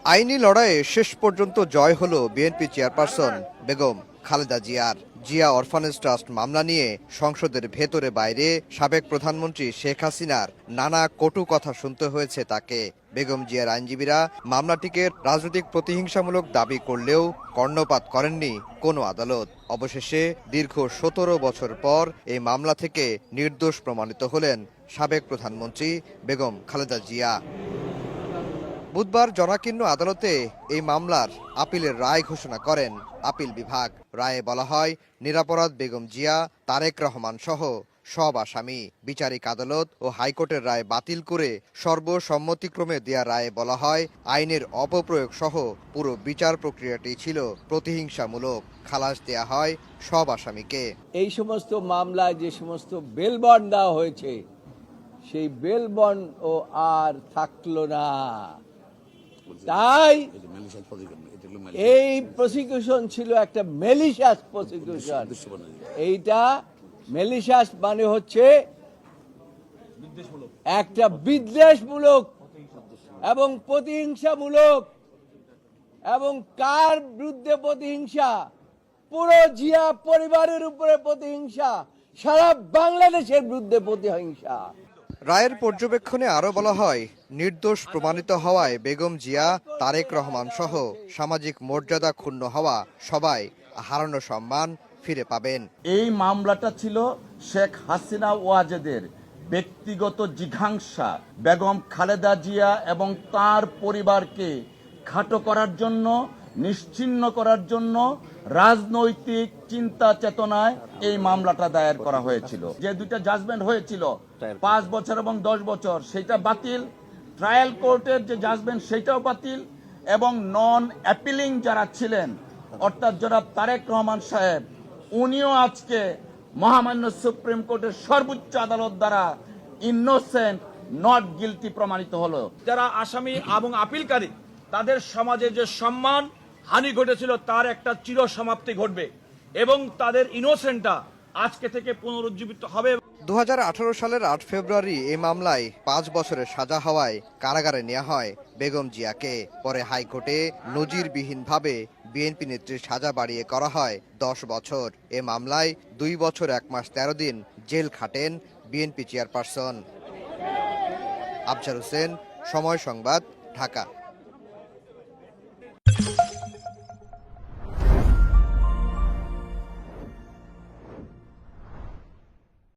আইনি লড়াইয়ে শেষ পর্যন্ত জয় হলো বিএনপি চেয়ারপারসন বেগম খালেদা জিয়ার। জিয়া অরফানেজ ট্রাস্ট মামলা নিয়ে সংসদের ভেতরে বাইরে সাবেক প্রধানমন্ত্রী শেখ হাসিনার নানা কটু কথা শুনতে হয়েছে তাকে। বেগম জিয়ার আইনজীবীরা মামলাটিকে রাজনৈতিক প্রতিহিংসামূলক দাবি করলেও কর্ণপাত করেননি কোনো আদালত। অবশেষে দীর্ঘ ১৭ বছর পর এই মামলা থেকে নির্দোষ প্রমাণিত হলেন সাবেক প্রধানমন্ত্রী বেগম খালেদা জিয়া। বুধবার জনাকীর্ণ আদালতে এই মামলার আপিলের রায় ঘোষণা করেন আপিল বিভাগ। রায়ে বলা হয়, নিরপরাধ বেগম জিয়া, তারেক রহমান সহ সব আসামি। বিচারিক আদালত ও হাইকোর্টের রায় বাতিল করে সর্বসম্মতিক্রমে দেয়া রায়ে বলা হয়, আইনের অপপ্রয়োগ সহ পুরো বিচার প্রক্রিয়াটি ছিল প্রতিহিংসামূলক। খালাস দেয়া হয় সব আসামিকে। এই সমস্ত মামলায় যে সমস্ত বেল বন্ড দেওয়া হয়েছে, সেই বেল বন্ড ও আর থাকলো না। তাই এই প্রসিকিউশন ছিল একটা মেলিশিয়াস প্রসিকিউশন। এইটা মেলিশিয়াস মানে হচ্ছে একটা বিদ্বেষমূলক এবং প্রতিহিংসামূলক। এবং কার বিরুদ্ধে প্রতিহিংসা? পুরো জিয়া পরিবারের উপরে প্রতিহিংসা, সারা বাংলাদেশের বিরুদ্ধে প্রতিহিংসা। রায়ের পর্যবেক্ষণে আরো বলা হয়, নির্দোষ প্রমাণিত হওয়ায় বেগম জিয়া, তারেক রহমান সহ সামাজিক মর্যাদা ক্ষুণ্ণ হওয়া সবাই হারানো সম্মান ফিরে পাবেন। এই মামলাটা ছিল শেখ হাসিনা ওয়াজেদের ব্যক্তিগত জিঘাংসা বেগম খালেদা জিয়া এবং তার পরিবারকে খাটো করার জন্য, নিশ্চিহ্ন করার জন্য রাজনৈতিক চিন্তা চেতনায় এই মামলাটা দায়ের করা হয়েছিল। যে দুইটা জাজমেন্ট হয়েছিল 5 বছর এবং 10 বছর, সেটা বাতিল। ট্রায়াল কোর্টের যে জাজমেন্ট সেটাও বাতিল। এবং নন অ্যাপিলিং যারা ছিলেন, অর্থাৎ জনাব তারেক রহমান সাহেব, উনিও আজকে মহামান্য সুপ্রিম কোর্টের সর্বোচ্চ আদালত দ্বারা ইনোসেন্ট, নট গিলটি প্রমাণিত হলো। যারা আসামি এবং আপিলকারী, তাদের সমাজে যে সম্মান হানি ঘটেছিল তার একটা চির সমাপ্তি ঘটবে এবং তাদের ইনোসেন্টটা আজকে থেকে পুনরুজ্জীবিত হবে। 2018 সালের 8 ফেব্রুয়ারি এই মামলায় 5 বছরের সাজা হওয়ায় কারাগারে নেওয়া হয় বেগম জিয়াকে। পরে হাইকোর্টে নজিরবিহীনভাবে বিএনপি নেত্রীর সাজা বাড়িয়ে করা হয় 10 বছর। এ মামলায় 2 বছর 1 মাস 13 দিন jail খাটেন BNP chairperson. Afzar Hossain, সময় সংবাদ, ঢাকা।